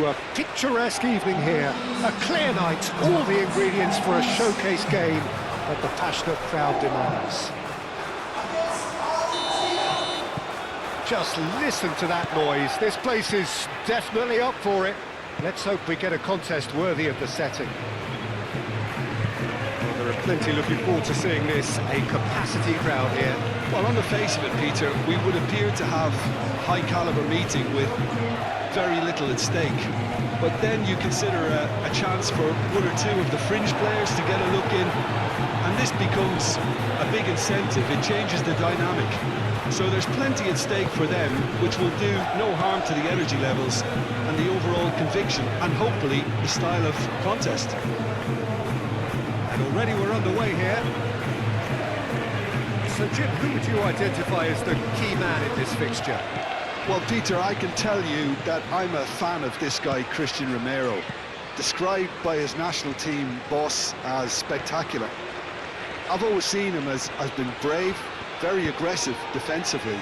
A picturesque evening here, a clear night, all the ingredients for a showcase game that the passionate crowd demands. Just listen to that noise, this place is definitely up for it. Let's hope we get a contest worthy of the setting. Well, there are plenty looking forward to seeing this, a capacity crowd here. Well, on the face of it, Peter, we would appear to have high-caliber meeting with very little at stake. But then you consider a chance for one or two of the fringe players to get a look in, and this becomes a big incentive. It changes the dynamic. So there's plenty at stake for them, which will do no harm to the energy levels and the overall conviction, and hopefully the style of contest. And already we're underway here. So Jim, who would you identify as the key man in this fixture? Well, Peter, I can tell you that I'm a fan of this guy, Christian Romero, described by his national team boss as spectacular. I've always seen him as being brave, very aggressive defensively,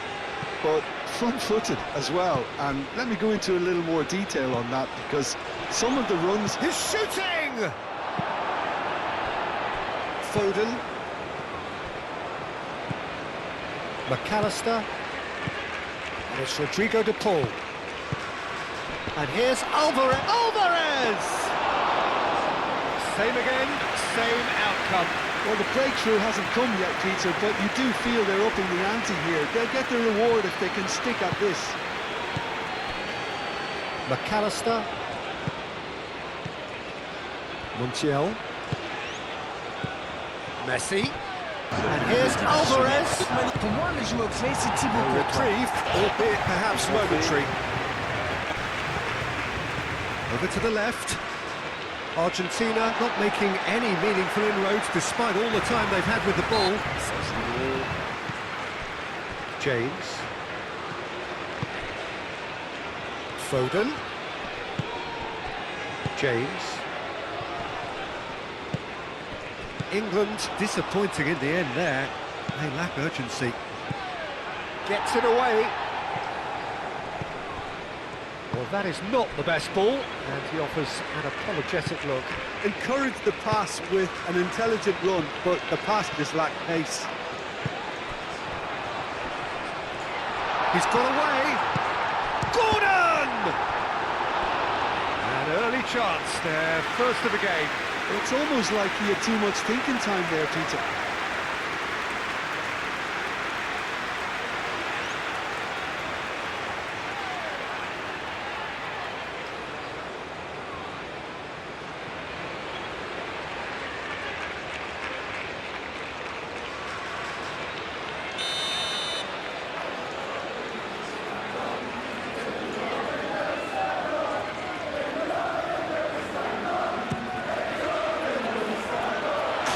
but front-footed as well. And let me go into a little more detail on that, because some of the runs... He's shooting! Foden. McAllister. And it's Rodrigo de Paul. And here's Alvarez! Same again, same outcome. Well, the breakthrough hasn't come yet, Peter, but you do feel they're upping the ante here. They'll get the reward if they can stick at this. McAllister. Montiel. Messi. And here's Alvarez. A reprieve, albeit perhaps momentary. Over to the left. Argentina not making any meaningful inroads despite all the time they've had with the ball. James. Foden. James. England disappointing in the end there. They lack urgency. Gets it away. Well, that is not the best ball, and he offers an apologetic look. Encourage the pass with an intelligent run, but the pass just lacked pace. He's got away. Gordon! An early chance there, first of the game. It's almost like he had too much thinking time there, Peter.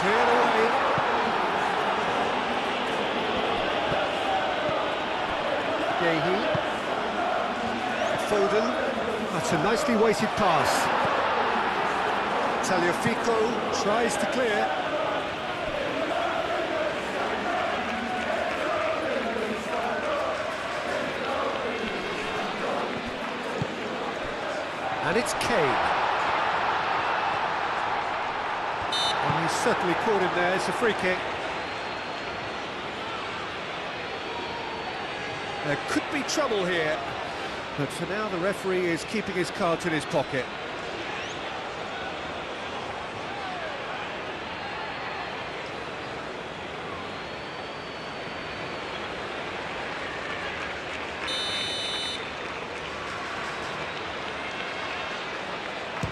Cleared away. Yehi. Foden. That's a nicely weighted pass. Tagliafico tries to clear. And it's Kane. And he's certainly caught him there. It's a free kick. There could be trouble here, but for now the referee is keeping his cards in his pocket.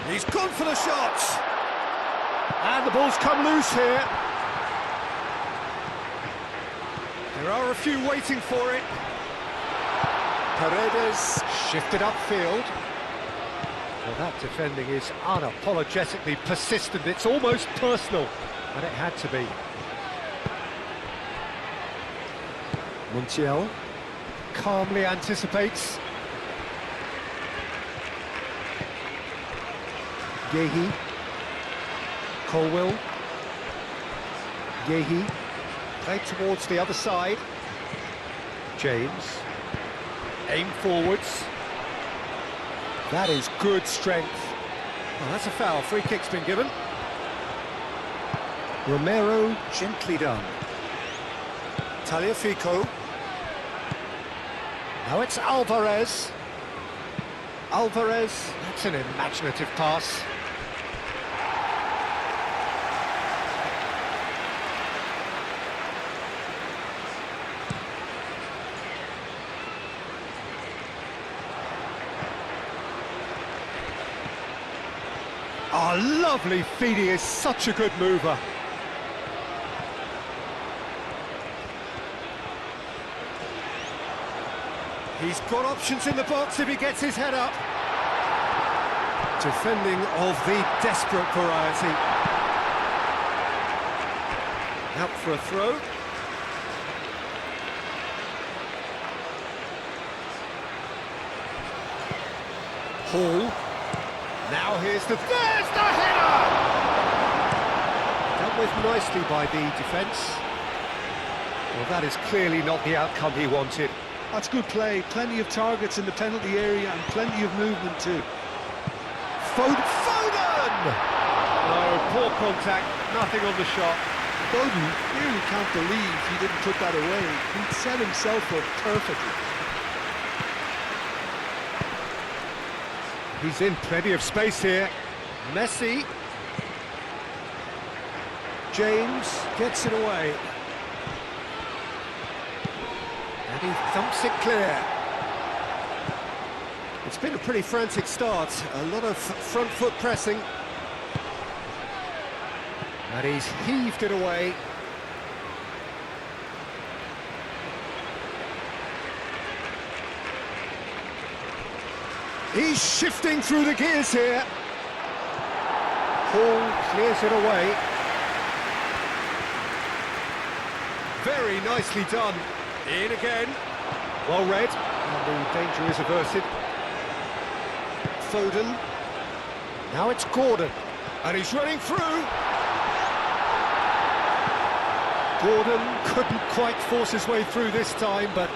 He's gone for the shot! And the ball's come loose here. There are a few waiting for it. Paredes shifted upfield. Well, that defending is unapologetically persistent. It's almost personal, and it had to be. Montiel calmly anticipates. Yehi. Colwill. Yehi. Played towards the other side. James. Aim forwards. That is good strength. Well, that's a foul. Free kick's been given. Romero, gently done. Tagliafico. Now it's Alvarez. Alvarez, that's an imaginative pass. Oh, lovely feed, he is such a good mover. He's got options in the box if he gets his head up. Defending of the desperate variety. Out for a throw. Hall. Now there's the header! Dealt with nicely by the defence. Well, that is clearly not the outcome he wanted. That's good play, plenty of targets in the penalty area and plenty of movement too. Foden! No, poor contact, nothing on the shot. Foden really can't believe he didn't put that away. He set himself up perfectly. He's in plenty of space here. Messi. James gets it away. And he thumps it clear. It's been a pretty frantic start. A lot of front foot pressing. And he's heaved it away. He's shifting through the gears here. Hall clears it away. Very nicely done. In again. Well read. And the danger is averted. Foden. Now it's Gordon. And he's running through. Gordon couldn't quite force his way through this time, but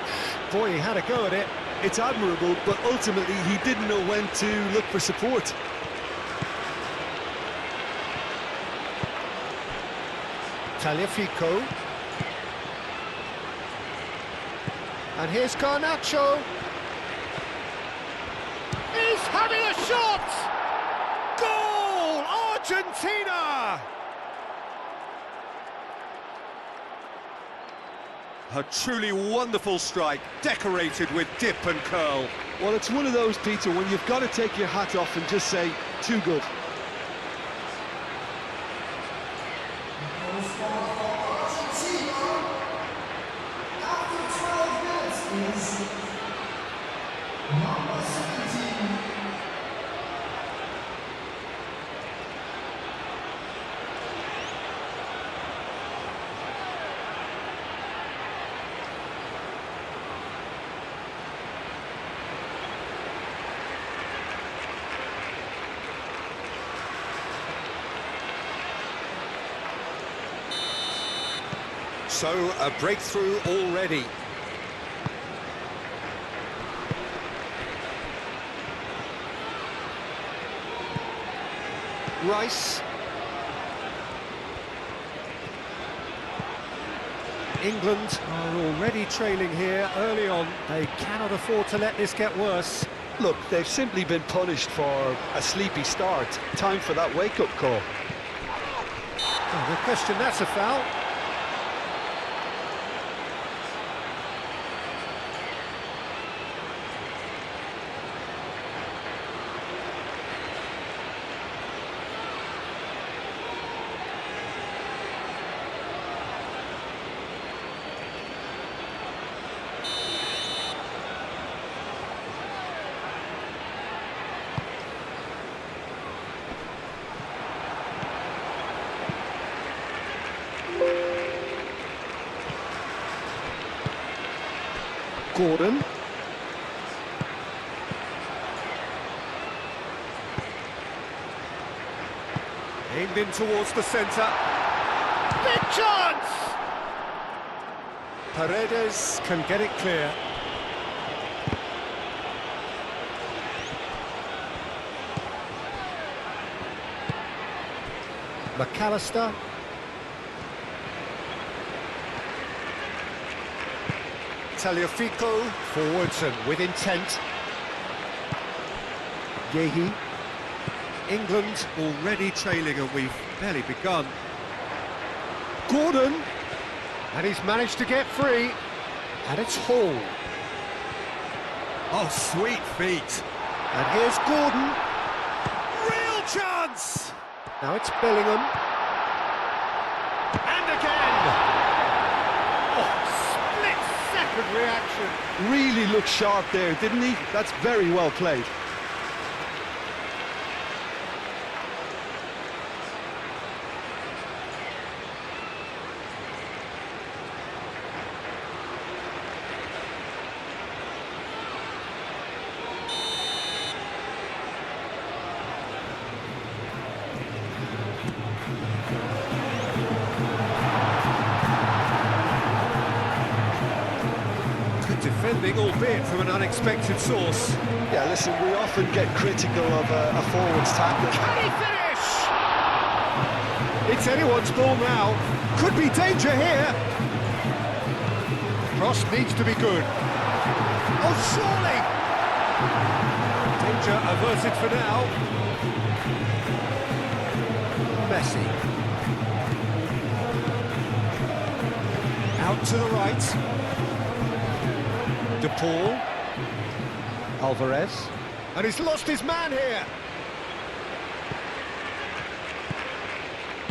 boy, he had a go at it. It's admirable, but ultimately he didn't know when to look for support. Tagliafico. And here's Garnacho. He's having a shot! Goal! Argentina! A truly wonderful strike, decorated with dip and curl. Well, it's one of those, Peter, when you've got to take your hat off and just say, too good. So, a breakthrough already. Rice. England are already trailing here early on. They cannot afford to let this get worse. Look, they've simply been punished for a sleepy start. Time for that wake-up call. Oh, no question, that's a foul. Gordon. Aimed in towards the centre. Big chance! Paredes can get it clear. McAllister. Tagliafico, forwards and with intent. Yehi. England already trailing and we've barely begun. Gordon, and he's managed to get free, and it's Hall. Oh, sweet feet. And here's Gordon. Real chance! Now it's Bellingham. And again! Oh, split-second reaction. Really looked sharp there, didn't he? That's very well played. Defending, albeit from an unexpected source. Yeah, listen, we often get critical of a forward's tackle. Can he finish? It's anyone's ball now. Could be danger here. Cross needs to be good. Oh, surely! Danger averted for now. Messi. Out to the right. De Paul, Alvarez, and he's lost his man here.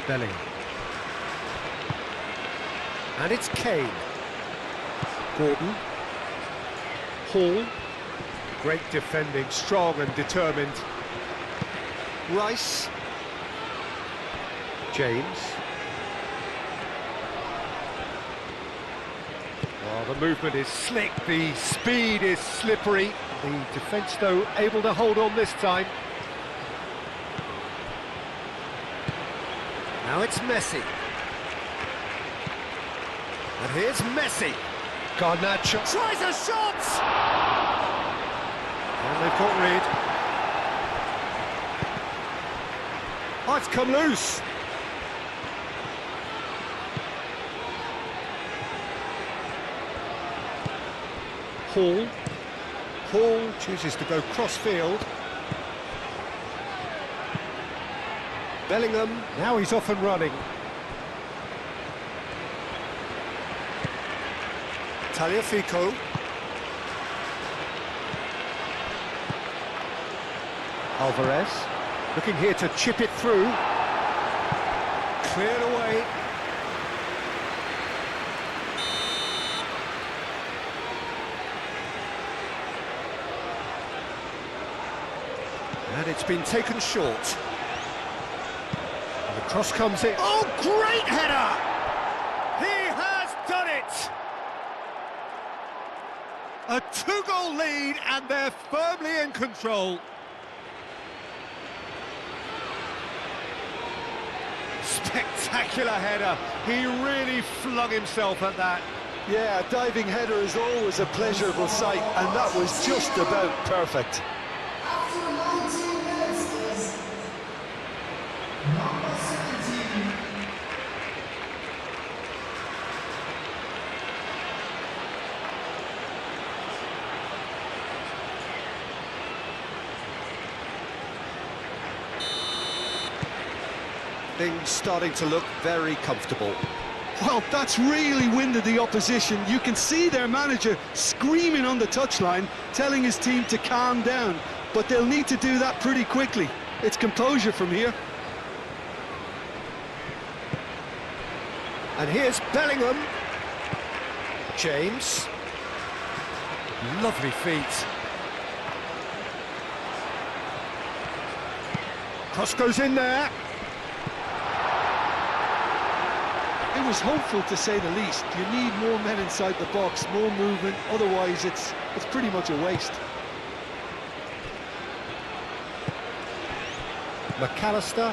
Bellingham, and it's Kane. Gordon, Hall, great defending, strong and determined. Rice, James. The movement is slick, the speed is slippery. The defence, though, able to hold on this time. Now it's Messi. And here's Messi. Garnacho tries a shot! And they've got rid. Oh, it's come loose. Hall chooses to go cross-field. Bellingham, now he's off and running. Tagliafico. Alvarez, looking here to chip it through. Cleared away. And it's been taken short. And the cross comes in. Oh, great header! He has done it! A two-goal lead, and they're firmly in control. Spectacular header. He really flung himself at that. Yeah, a diving header is always a pleasurable sight, and that was just about perfect. Things starting to look very comfortable. Well, that's really winded the opposition. You can see their manager screaming on the touchline, telling his team to calm down. But they'll need to do that pretty quickly. It's composure from here. And here's Bellingham. James. Lovely feet. Cross goes in there. It was hopeful, to say the least. You need more men inside the box, more movement, otherwise it's pretty much a waste. McAllister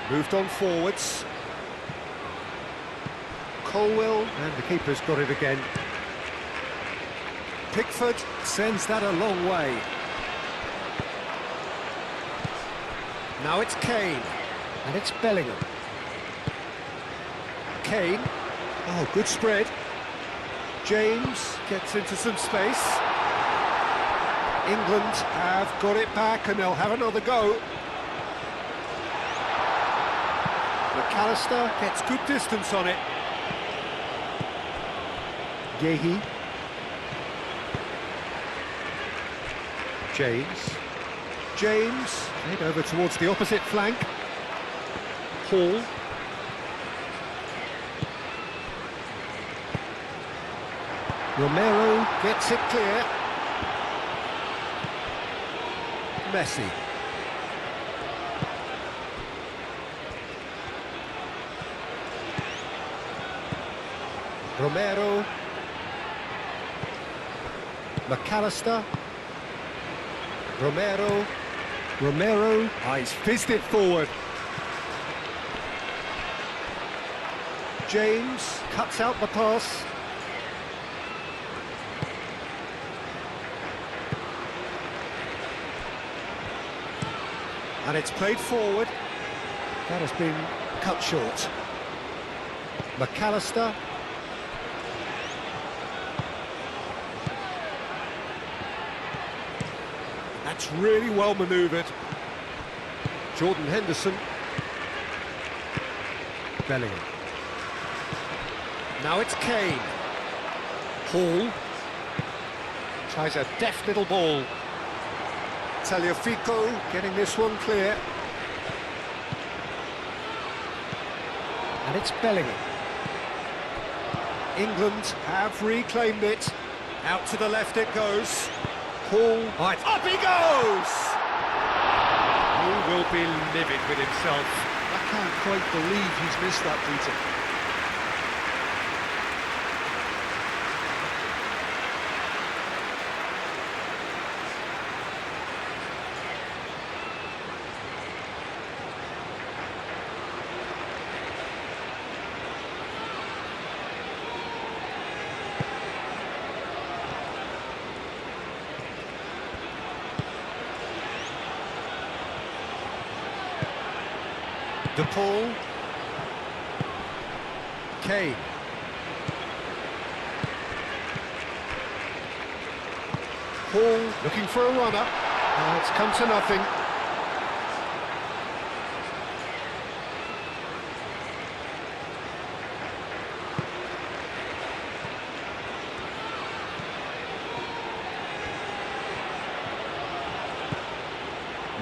moved on forwards. Colwell, and the keeper's got it again. Pickford sends that a long way. Now it's Kane. And it's Bellingham. Kane. Oh, good spread. James gets into some space. England have got it back and they'll have another go. McAllister gets good distance on it. Yehi. James played over towards the opposite flank. Hall. Romero gets it clear. Messi. Romero. McAllister. Romero. He's fizzed it forward. James cuts out the pass. And it's played forward. That has been cut short. McAllister. That's really well manoeuvred. Jordan Henderson. Bellingham. Now it's Kane. Hall. Tries a deft little ball. Tagliafico getting this one clear. And it's Bellingham. England have reclaimed it. Out to the left it goes. Hall. Right. Up he goes! He will be livid with himself. I can't quite believe he's missed that, Peter. De Paul. Kane. Hall looking for a runner. It's come to nothing.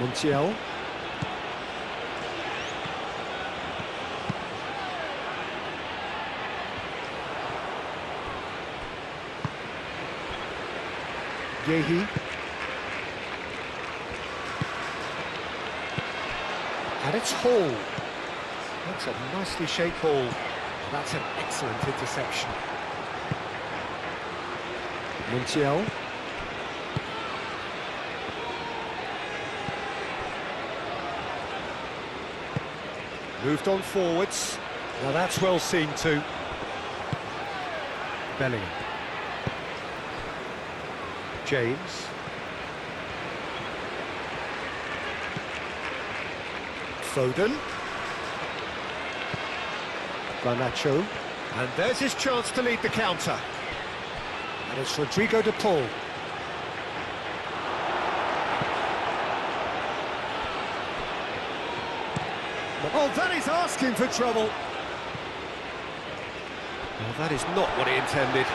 Montiel. Yehi. And it's Hall. That's a nicely shaped ball. That's an excellent interception. Montiel. Moved on forwards. Now that's well seen too. Bellingham. James. Foden. Garnacho. And there's his chance to lead the counter. And it's Rodrigo de Paul. Oh, that is asking for trouble. Well, that is not what he intended.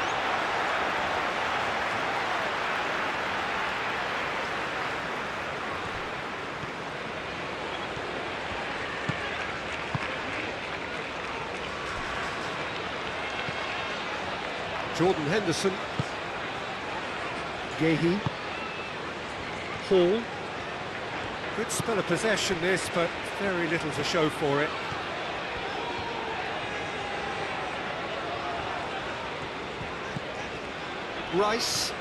Jordan Henderson. Yehi. Hall. Good spell of possession this, but very little to show for it. Rice.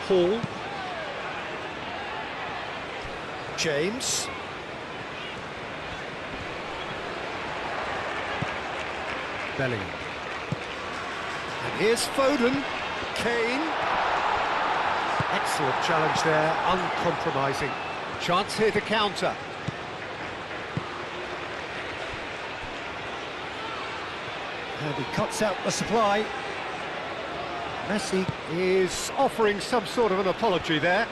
Hall. James. Bellingham. And here's Foden. Kane. Excellent challenge there, uncompromising. Chance here to counter. And he cuts out the supply. Messi is offering some sort of an apology there.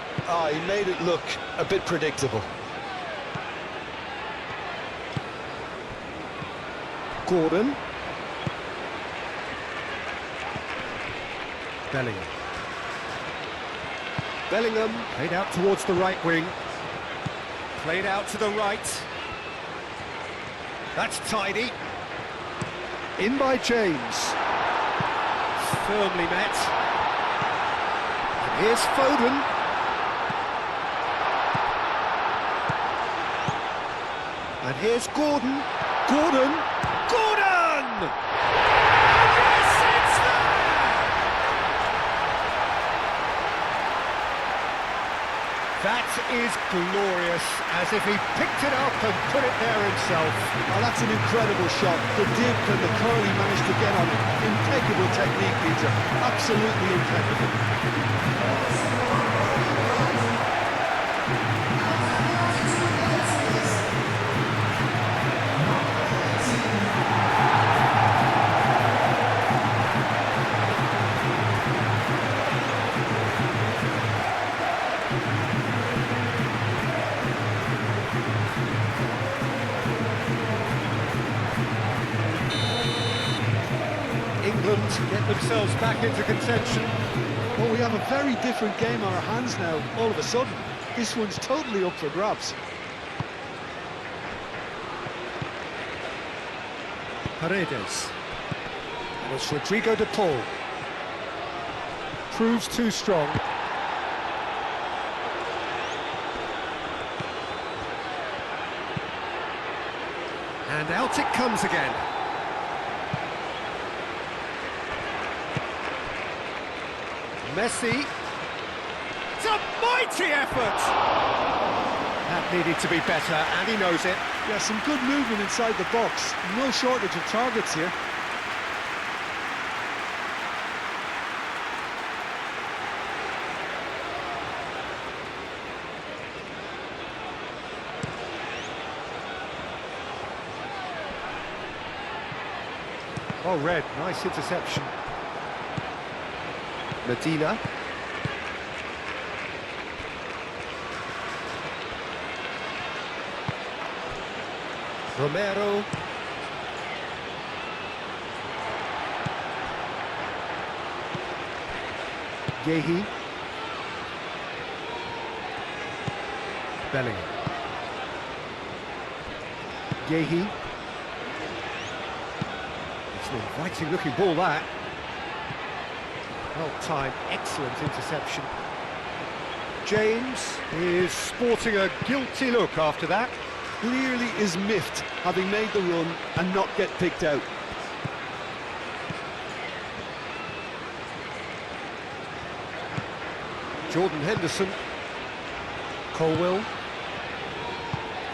He made it look a bit predictable. Gordon. Bellingham. Bellingham played out towards the right wing. Played out to the right. That's tidy. In by James. Firmly met. And here's Foden. And here's Gordon. Gordon. Gordon! And yes, it's there! That is glorious, as if he picked it up and put it there himself. Oh, that's an incredible shot. The dip and the curl he managed to get on it. Impeccable technique, Peter. Absolutely impeccable. England get themselves back into contention. Well, we have a very different game on our hands now, all of a sudden. This one's totally up for grabs. Paredes. And it's Rodrigo de Paul. Proves too strong. And out it comes again. Messi. It's a mighty effort! That needed to be better, and he knows it. Yeah, some good movement inside the box. No shortage of targets here. Oh, Red, nice interception. Medina. Romero. Yehi. Bellingham. Yehi. It's an inviting looking ball, that. Well timed, excellent interception. James is sporting a guilty look after that. Clearly is miffed, having made the run and not get picked out. Jordan Henderson. Colwell.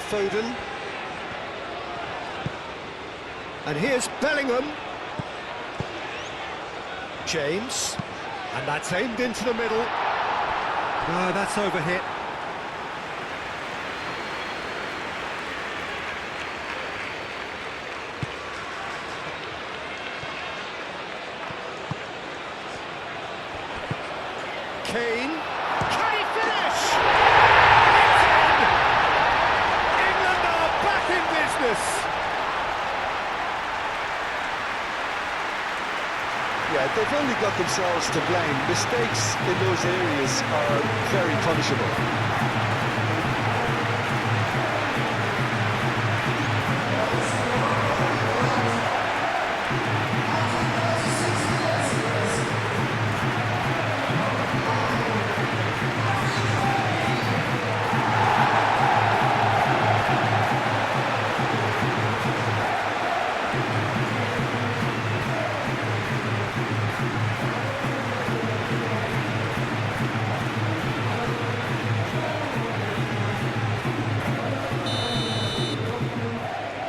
Foden. And here's Bellingham. James. And that's aimed into the middle. No, that's overhit. Kane. Can he finish? It's in! England are back in business. Yeah, they've only got themselves to blame. Mistakes in those areas are very punishable.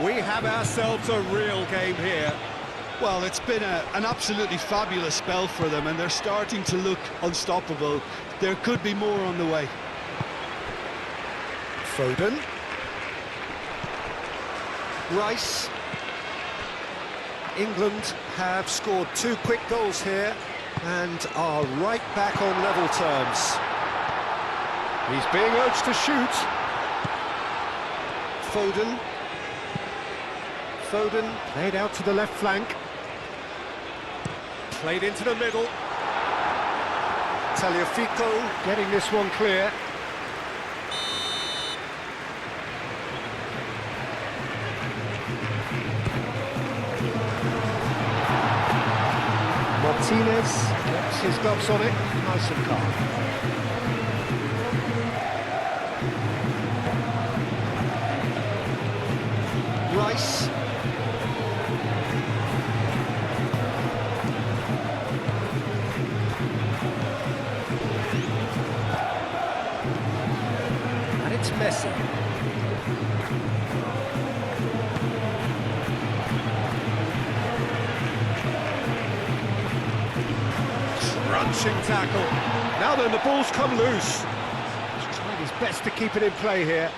We have ourselves a real game here. Well, it's been an absolutely fabulous spell for them, and they're starting to look unstoppable. There could be more on the way. Foden. Rice. England have scored 2 quick goals here and are right back on level terms. He's being urged to shoot. Foden played out to the left flank. Played into the middle. Tagliafico getting this one clear. Martinez gets his gloves on it, nice and calm. Rice. And it's Messi. Crunching tackle. Now then, the ball's come loose. He's trying his best to keep it in play here.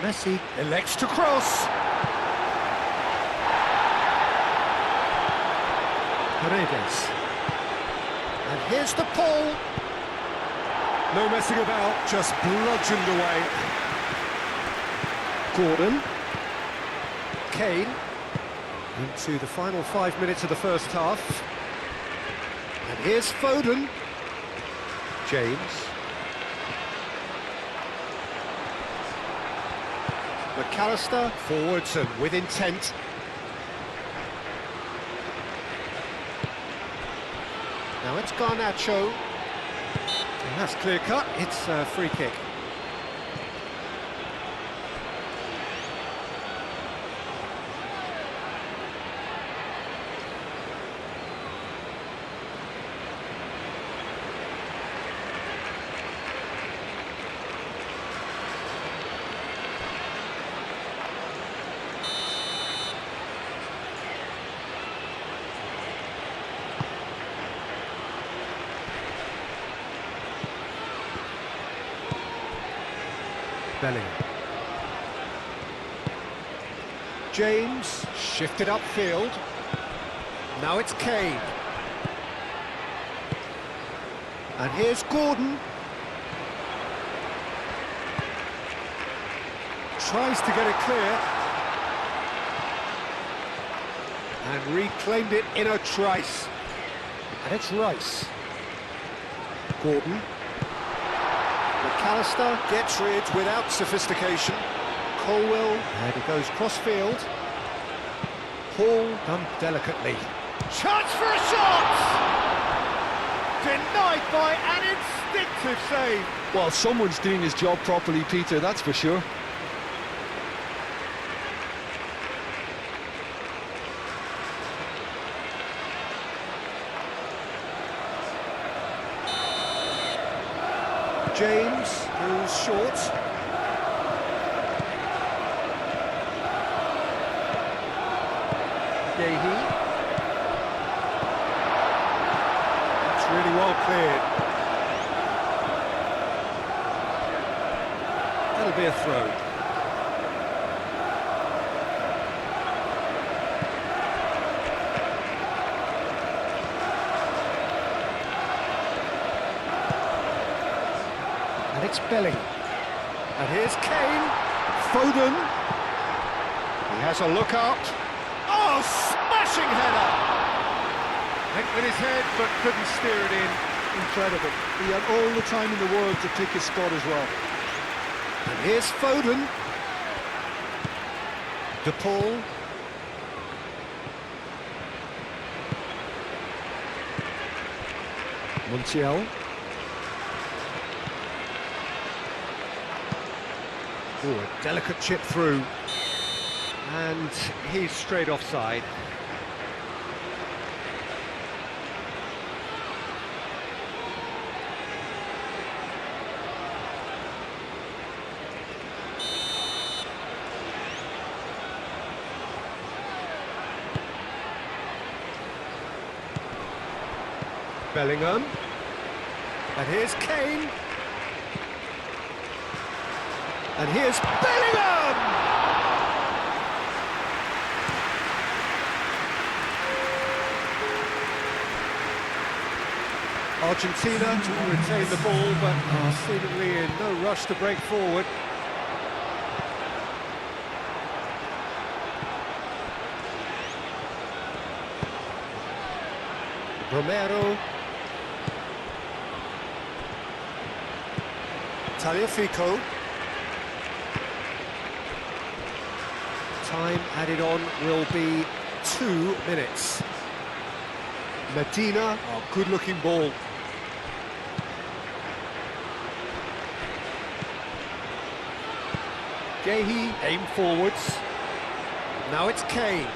Messi elects to cross. Paredes. And here's the pull. No messing about, just bludgeoned away. Gordon. Kane. Into the final 5 minutes of the first half. And here's Foden. James. McAllister forwards and with intent. Now it's Garnacho. And that's clear cut, it's a free kick. Bellingham. James shifted upfield. Now it's Kane. And here's Gordon. Tries to get it clear. And reclaimed it in a trice. And it's Rice. Gordon. McAllister gets rid without sophistication. Colwell, and he goes cross-field. Hall done delicately. Chance for a shot! Denied by an instinctive save. Well, someone's doing his job properly, Peter, that's for sure. James, who's short. Gahey. That's really well cleared. That'll be a throw. And it's Bellingham. And here's Kane. Foden. He has a look out. Oh, smashing header! Went with his head, but couldn't steer it in. Incredible. He had all the time in the world to pick his spot as well. And here's Foden. De Paul. Montiel. Oh, a delicate chip through. And he's straight offside. Bellingham. And here's Kane. And here's Bellingham! Argentina to retain the ball, but are seemingly in no rush to break forward. Romero. Tagliafico. Time added on will be 2 minutes. Medina, a good-looking ball. Gehi, aim forwards. Now it's Kane.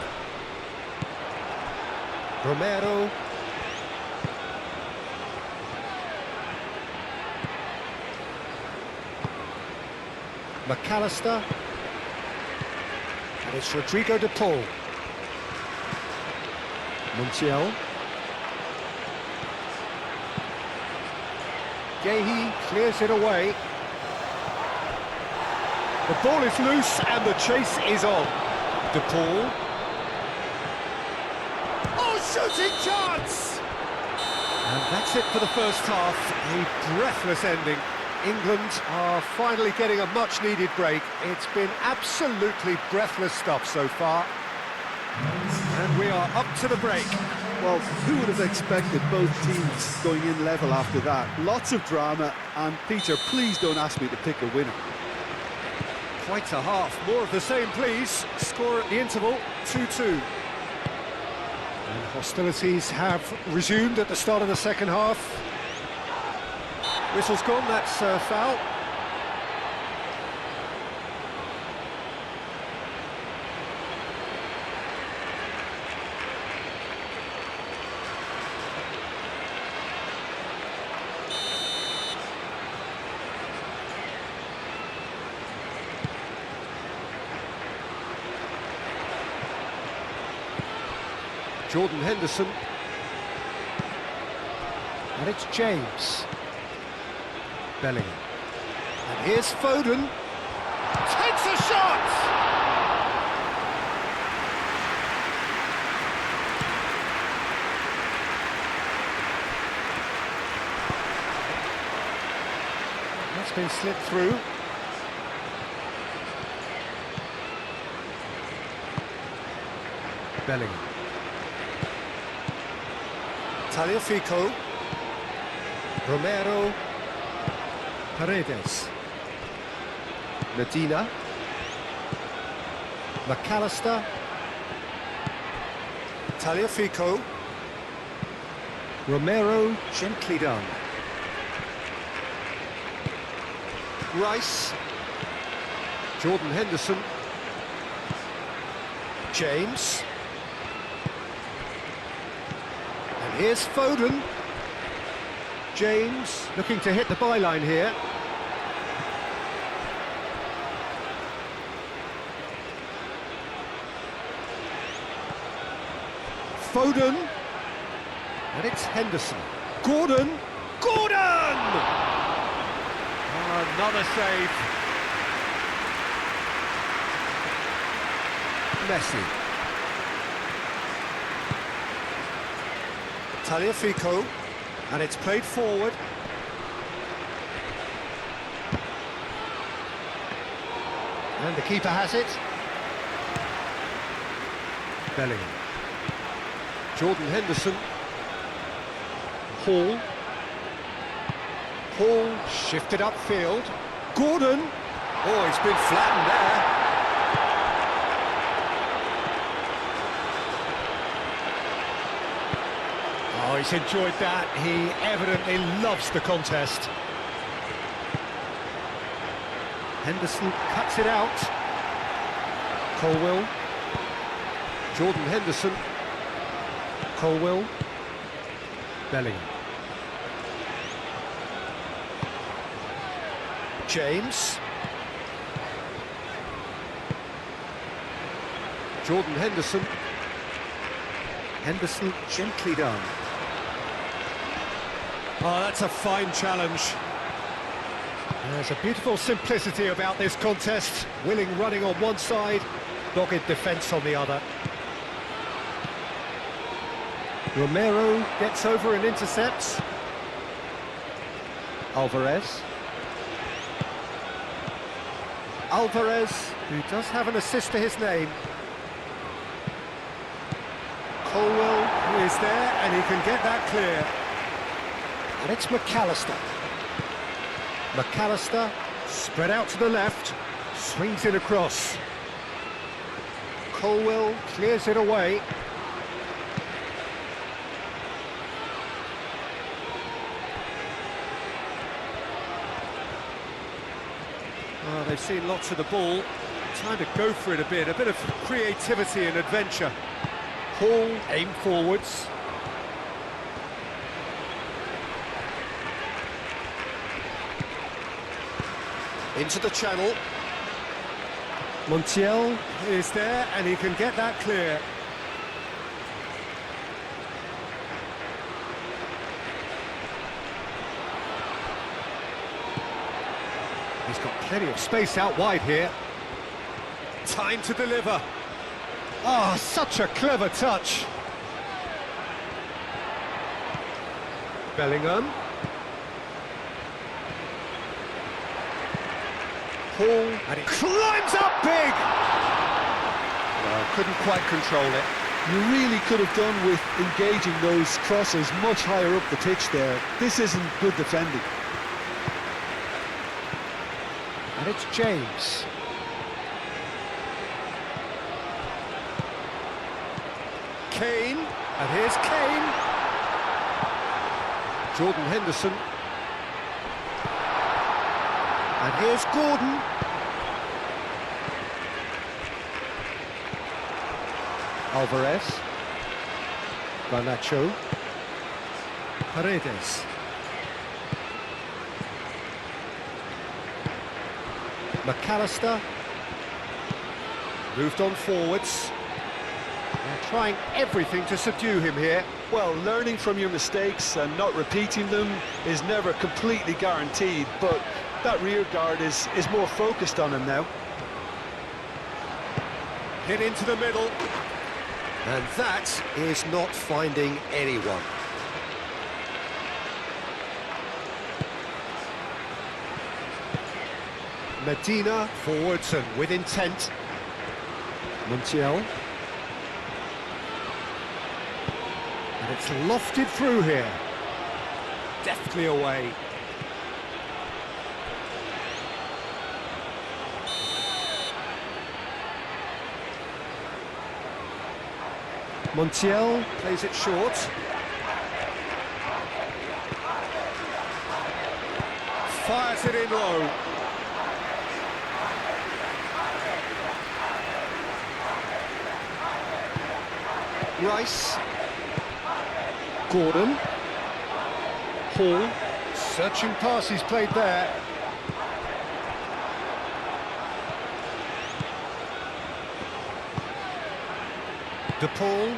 Romero. McAllister. And it's Rodrigo de Paul. Montiel. Gehi clears it away. The ball is loose and the chase is on. De Paul. Oh, shooting chance! And that's it for the first half. A breathless ending. England are finally getting a much-needed break. It's been absolutely breathless stuff so far. And we are up to the break. Well, who would have expected both teams going in level after that? Lots of drama, and Peter, please don't ask me to pick a winner. Quite a half. More of the same, please. Score at the interval, 2-2. And hostilities have resumed at the start of the second half. Whistle's gone, that's a foul. Jordan Henderson. And it's James. Bellingham. And here's Foden. Takes a shot! That's been slipped through. Bellingham. Tagliafico. Romero. Paredes. Medina. McAllister. Tagliafico. Romero, gently done. Rice. Jordan Henderson. James. And here's Foden. James looking to hit the byline here. Foden. And it's Henderson. Gordon. Gordon! Oh, another save. Messi. Tagliafico. And it's played forward. And the keeper has it. Bellingham. Jordan Henderson. Hall. Hall shifted upfield. Gordon. Oh, he's been flattened there. Oh, he's enjoyed that. He evidently loves the contest. Henderson cuts it out. Colwill. Jordan Henderson. Colwill. Bellingham. James. Jordan Henderson. Henderson gently done. Oh, that's a fine challenge. There's a beautiful simplicity about this contest. Willing running on one side, dogged defence on the other. Romero gets over and intercepts. Alvarez. Alvarez, who does have an assist to his name. Colwell is there, and he can get that clear. And it's McAllister. McAllister, spread out to the left, swings it across. Colwell clears it away. Oh, they've seen lots of the ball. Time to go for it a bit of creativity and adventure. Hall, aim forwards. Into the channel. Montiel is there, and he can get that clear. He's got plenty of space out wide here. Time to deliver. Oh, such a clever touch. Bellingham. Hall, and it climbs up big! Well, couldn't quite control it. You really could have done with engaging those crosses much higher up the pitch there. This isn't good defending. And it's James. Kane, and here's Kane. Jordan Henderson. And here's Gordon. Alvarez. Garnacho. Paredes. McAllister. Moved on forwards. They're trying everything to subdue him here. Well, learning from your mistakes and not repeating them is never completely guaranteed, but that rear guard is more focused on him now. Hit into the middle. And that is not finding anyone. Medina forwards and with intent. Montiel. And it's lofted through here. Deftly away. Montiel plays it short. Fires it in low. Rice. Gordon. Hall. Searching pass he's played there. DePaul.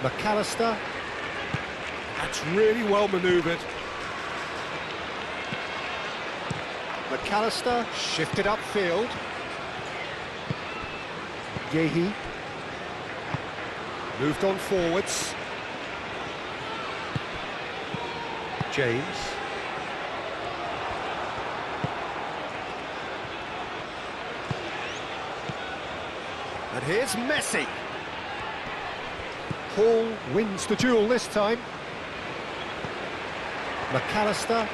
McAllister. That's really well manoeuvred. McAllister shifted upfield. Yehi. Moved on forwards. James. And here's Messi. Hall wins the duel this time. McAllister.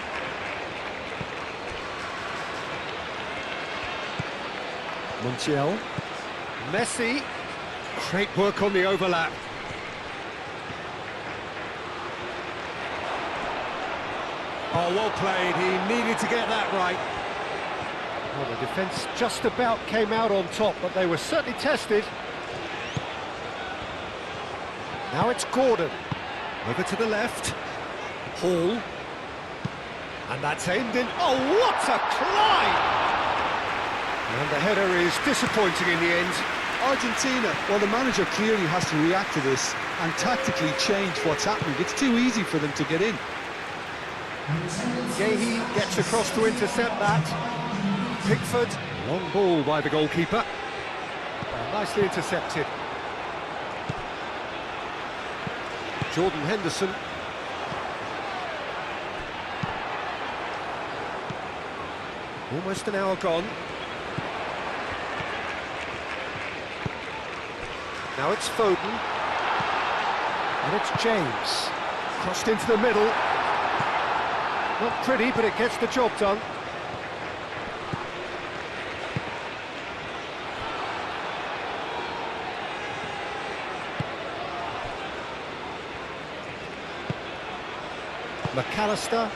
Montiel. Messi. Great work on the overlap. Oh, well played. He needed to get that right. Well, the defence just about came out on top, but they were certainly tested. Now it's Gordon. Over to the left. Hall. And that's aimed in. Oh, what a climb! And the header is disappointing in the end. Argentina, well, the manager clearly has to react to this and tactically change what's happening. It's too easy for them to get in. Yehi gets across to intercept that. Pickford, long ball by the goalkeeper. Nicely intercepted. Jordan Henderson. Almost an hour gone. Now it's Foden. And it's James. Crossed into the middle. Not pretty, but it gets the job done. McAllister.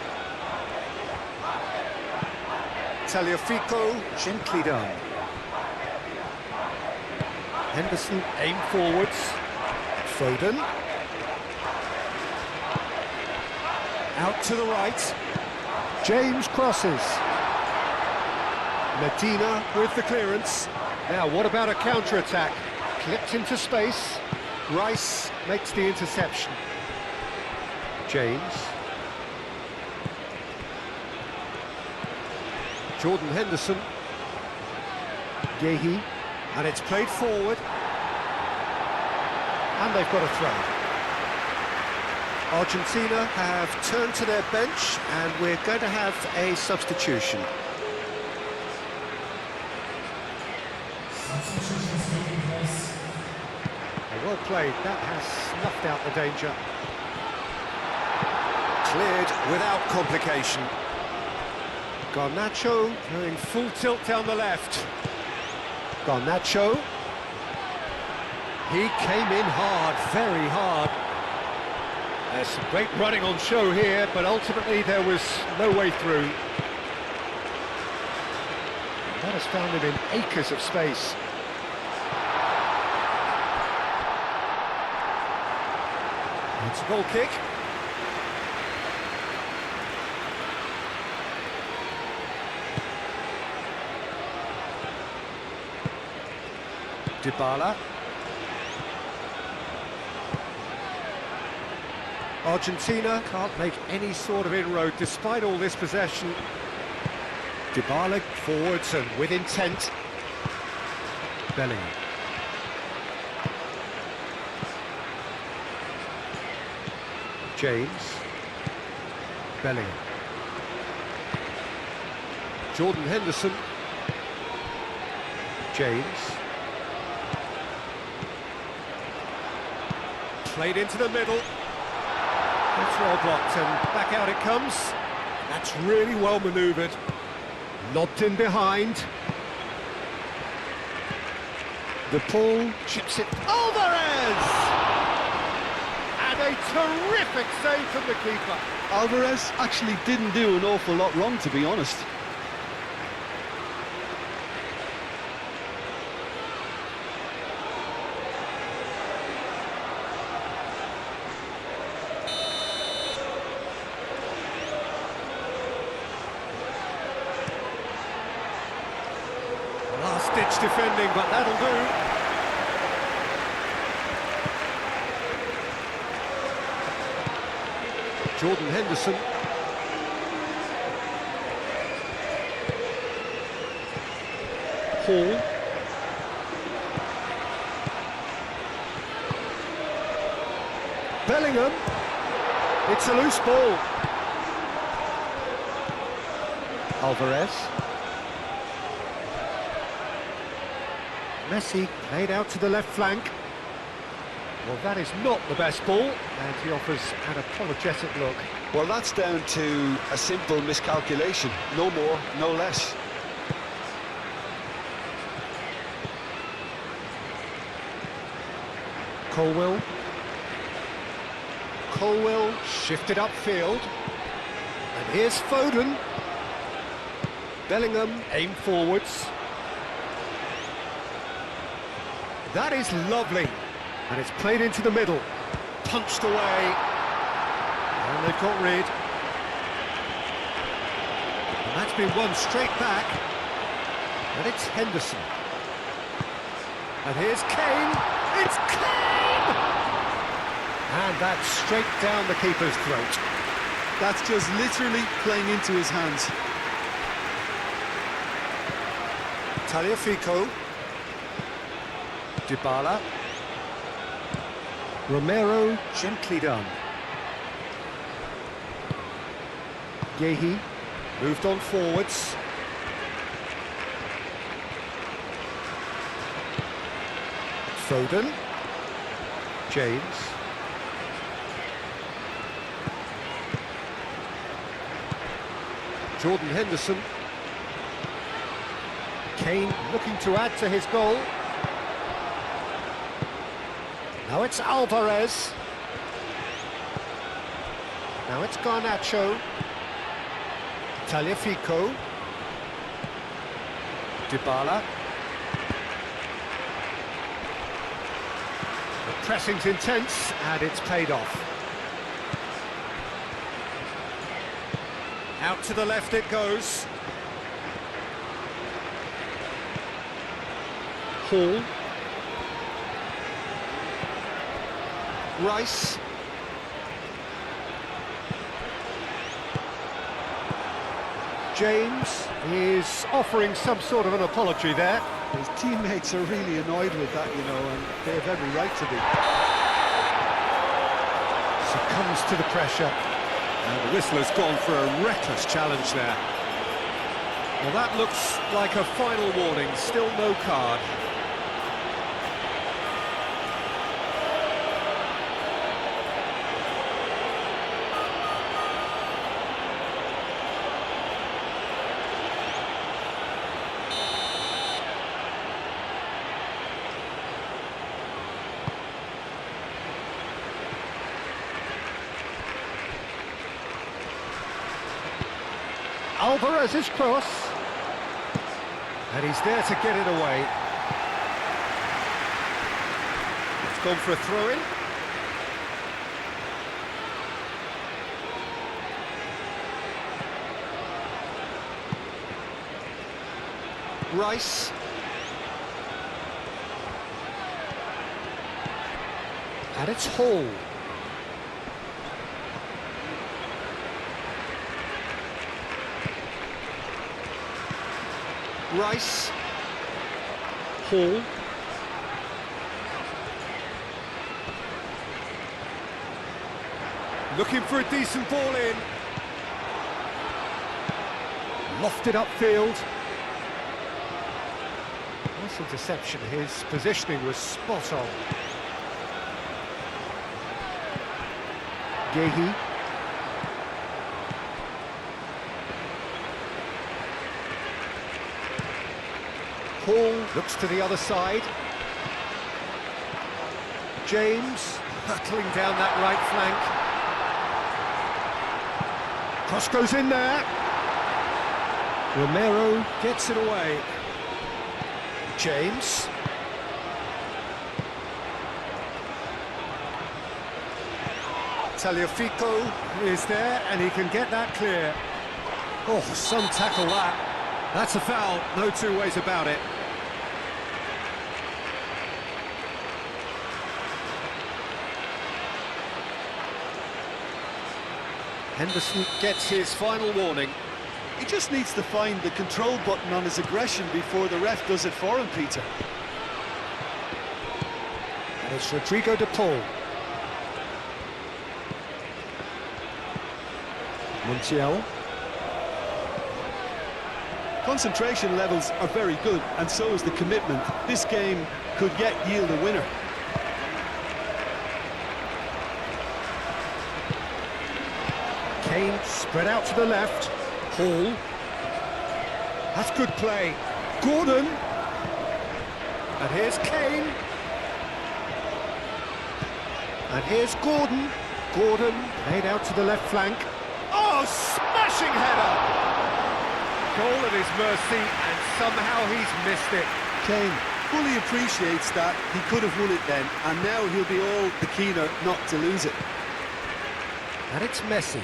Tagliafico, gently done. Henderson, aim forwards. Foden. Out to the right. James crosses. Medina with the clearance. Now, what about a counter-attack? Clipped into space. Rice makes the interception. James. Jordan Henderson. Yehi. And it's played forward. And they've got a throw. Argentina have turned to their bench, and we're going to have a substitution. Well played, that has snuffed out the danger. Cleared without complication. Garnacho going full tilt down the left. Garnacho. He came in hard, very hard. There's some great running on show here, but ultimately there was no way through. That has found him in acres of space. It's a goal kick. Dybala. Argentina can't make any sort of inroad despite all this possession. Dybala forwards and with intent. Bellingham. James. Bellingham. Jordan Henderson. James. Played into the middle. It's well blocked and back out it comes. That's really well manoeuvred. Lobbed in behind. The ball chips it. Alvarez! And a terrific save from the keeper. Alvarez actually didn't do an awful lot wrong, to be honest. Last-ditch defending, but that'll do. Jordan Henderson. Hall. Bellingham. It's a loose ball. Alvarez. Messi played out to the left flank. Well, that is not the best ball, and he offers an apologetic look. Well, that's down to a simple miscalculation. No more, no less. Colwell. Colwell shifted upfield. And here's Foden. Bellingham aim forwards. That is lovely. And it's played into the middle. Punched away. And they've got rid. And that's been won straight back. And it's Henderson. And here's Kane. It's Kane! And that's straight down the keeper's throat. That's just literally playing into his hands. Tagliafico. Dybala. Romero, gently done. Yehi moved on forwards. Foden. James. Jordan Henderson. Kane looking to add to his goal. Now it's Alvarez. Now it's Garnacho. Tagliafico. Dybala. The pressing's intense and it's paid off. Out to the left it goes. Hall. Rice. James is offering some sort of an apology there. His teammates are really annoyed with that, you know, and they have every right to be. Succumbs to the pressure. And the whistler's gone for a reckless challenge there. Well, that looks like a final warning, still no card. Alvarez's cross, and he's there to get it away. It's gone for a throw-in. Rice. And it's Hall. Rice. Hall. Looking for a decent ball in. Lofted upfield. Nice interception. His positioning was spot on. Gehi. Hall looks to the other side. James hurtling down that right flank. Cross goes in there. Romero gets it away. James. Tagliafico is there and he can get that clear. Oh, some tackle that. That's a foul, no two ways about it. Henderson gets his final warning. He just needs to find the control button on his aggression before the ref does it for him, Peter. And it's Rodrigo de Paul. Montiel. Concentration levels are very good, and so is the commitment. This game could yet yield a winner. Kane spread out to the left. Hall. That's good play. Gordon. And here's Kane. And here's Gordon. Gordon laid out to the left flank. Oh, smashing header! Goal at his mercy, and somehow he's missed it. Kane fully appreciates that he could have won it then, and now he'll be all the keener not to lose it. And it's Messi.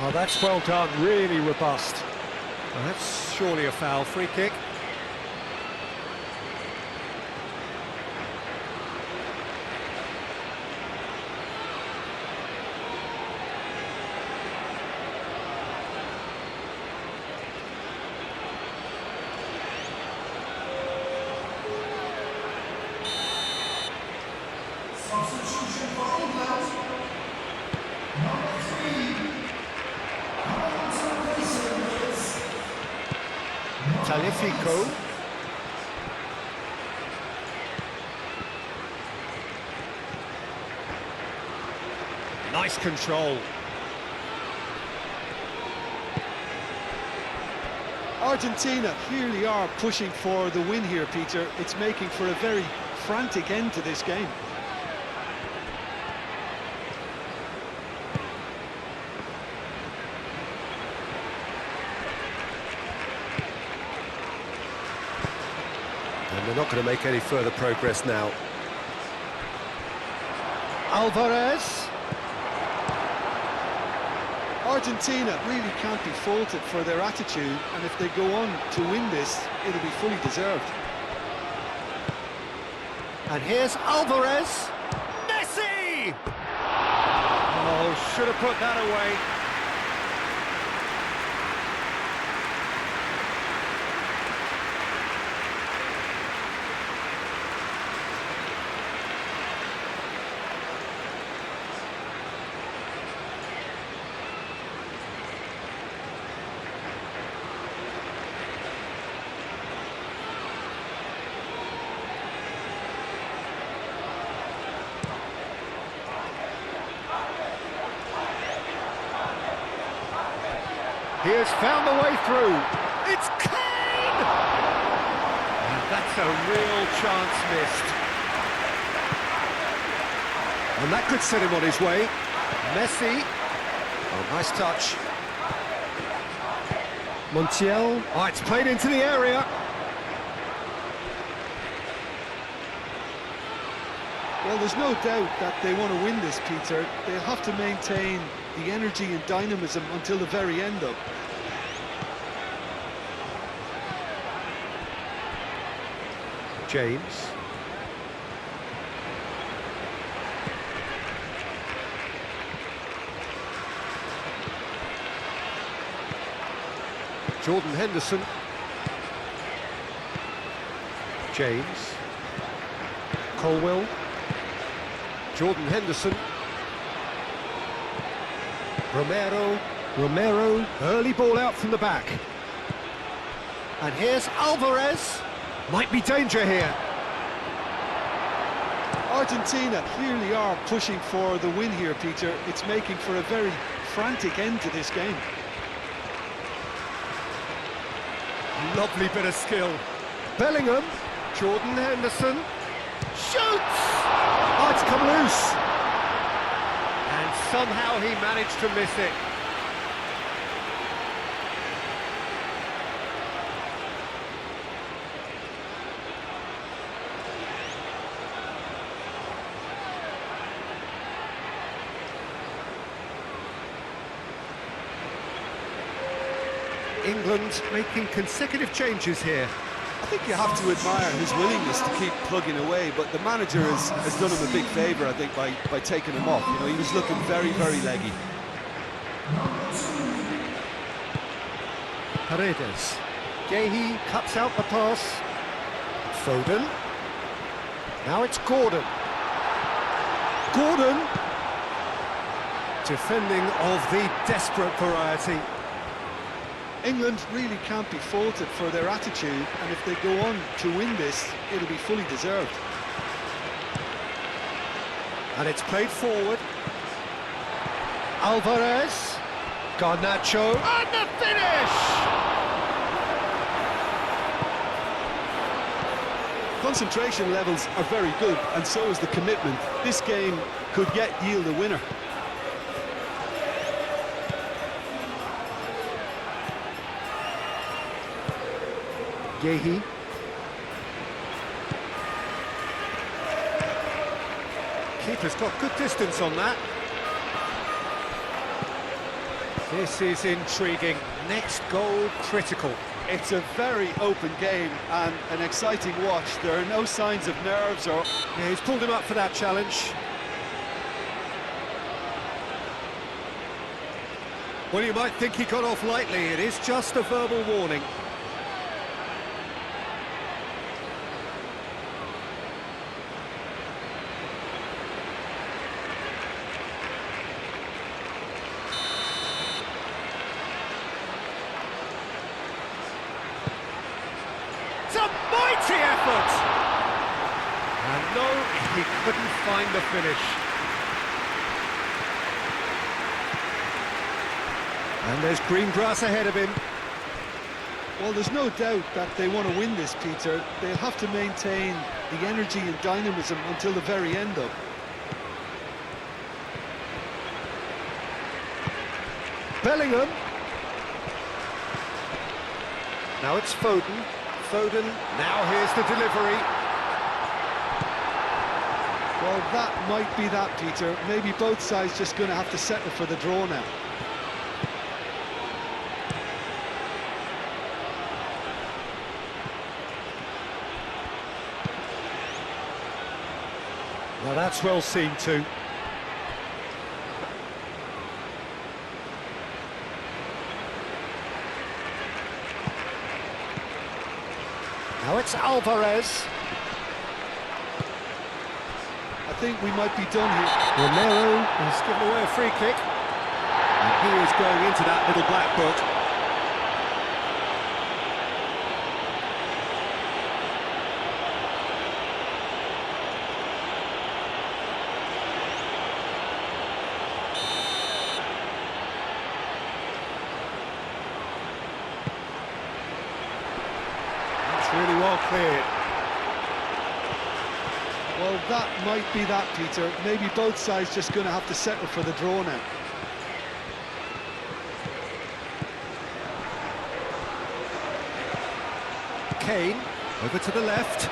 Oh, that's well done, really robust. Well, that's surely a foul, free kick. Substitution for England. Number 3. Tagliafico. Nice control. Argentina clearly are pushing for the win here, Peter. It's making for a very frantic end to this game. And they're not going to make any further progress now. Alvarez. Argentina really can't be faulted for their attitude, and if they go on to win this, it'll be fully deserved. And here's Alvarez. Messi! Oh, should have put that away. He has found the way through. It's Kane! And that's a real chance missed. And that could set him on his way. Messi. Oh, nice touch. Montiel. Oh, it's played into the area. Well, there's no doubt that they want to win this, Peter. They'll have to maintain the energy and dynamism until the very end, though. James. Jordan Henderson. James. Colwell. Jordan Henderson. Romero, early ball out from the back. And here's Alvarez. Might be danger here. Argentina clearly are pushing for the win here, Peter. It's making for a very frantic end to this game. Lovely bit of skill. Bellingham, Jordan Henderson, shoots! Oh, it's come loose. And somehow he managed to miss it. England making consecutive changes here. I think you have to admire his willingness to keep plugging away, but the manager has done him a big favour, I think, by taking him off. You know, he was looking very, very leggy. Paredes. Gahey cuts out the pass. Foden. Now it's Gordon. Gordon. Defending of the desperate variety. England really can't be faulted for their attitude, and if they go on to win this, it'll be fully deserved. And it's played forward. Alvarez. Garnacho. And the finish! Concentration levels are very good, and so is the commitment. This game could yet yield a winner. Gahey. Keeper's got good distance on that. This is intriguing. Next goal critical. It's a very open game and an exciting watch. There are no signs of nerves or... Yeah, he's pulled him up for that challenge. Well, you might think he got off lightly. It is just a verbal warning. It's a mighty effort! And no, he couldn't find the finish. And there's green grass ahead of him. Well, there's no doubt that they want to win this, Peter. They'll have to maintain the energy and dynamism until the very end, though. Bellingham. Now it's Foden. Foden, now here's the delivery. Well, that might be that, Peter. Maybe both sides just going to have to settle for the draw now. Now that's well seen too. Now it's Alvarez. I think we might be done here. Romero has given away a free kick. And he is going into that little black book. That's really well cleared. Well, that might be that, Peter. Maybe both sides just going to have to settle for the draw now. Kane, over to the left.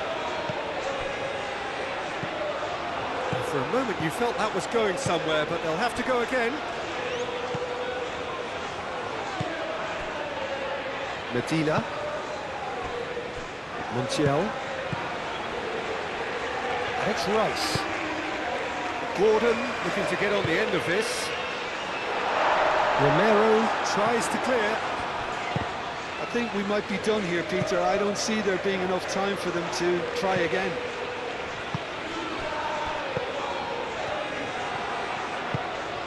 For a moment you felt that was going somewhere, but they'll have to go again. Medina. Montiel. And it's Rice. Gordon looking to get on the end of this. Romero tries to clear. I think we might be done here, Peter. I don't see there being enough time for them to try again.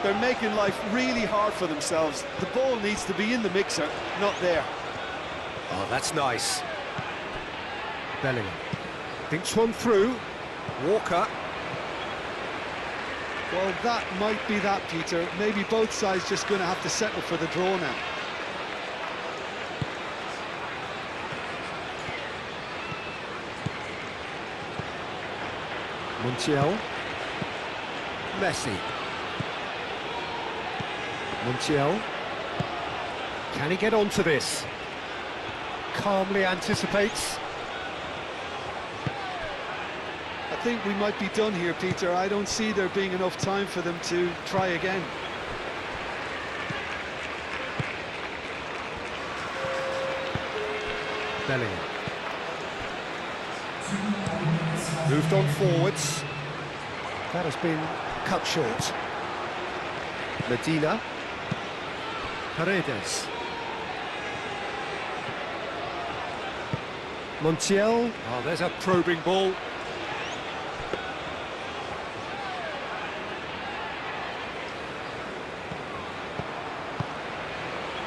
They're making life really hard for themselves. The ball needs to be in the mixer, not there. Oh, that's nice. Bellingham thinks one through. Walker. Well, that might be that, Peter. Maybe both sides just going to have to settle for the draw now. Montiel. Messi. Montiel. Can he get onto this? Calmly anticipates. I think we might be done here, Peter. I don't see there being enough time for them to try again. Bellingham. Moved on forwards. That has been cut short. Medina. Paredes. Montiel. Oh, there's a probing ball.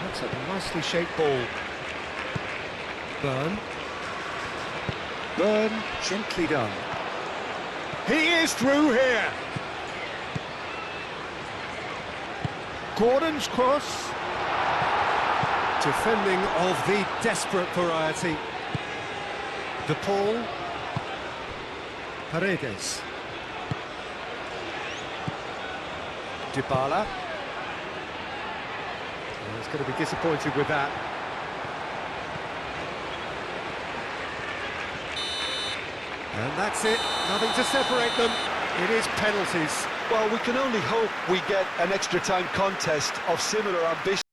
That's a nicely shaped ball. Burn, gently done. He is through here. Gordon's cross. Defending of the desperate variety. De Paul. Paredes. Dybala. He's going to be disappointed with that. And that's it, nothing to separate them. It is penalties. Well, we can only hope we get an extra time contest of similar ambition.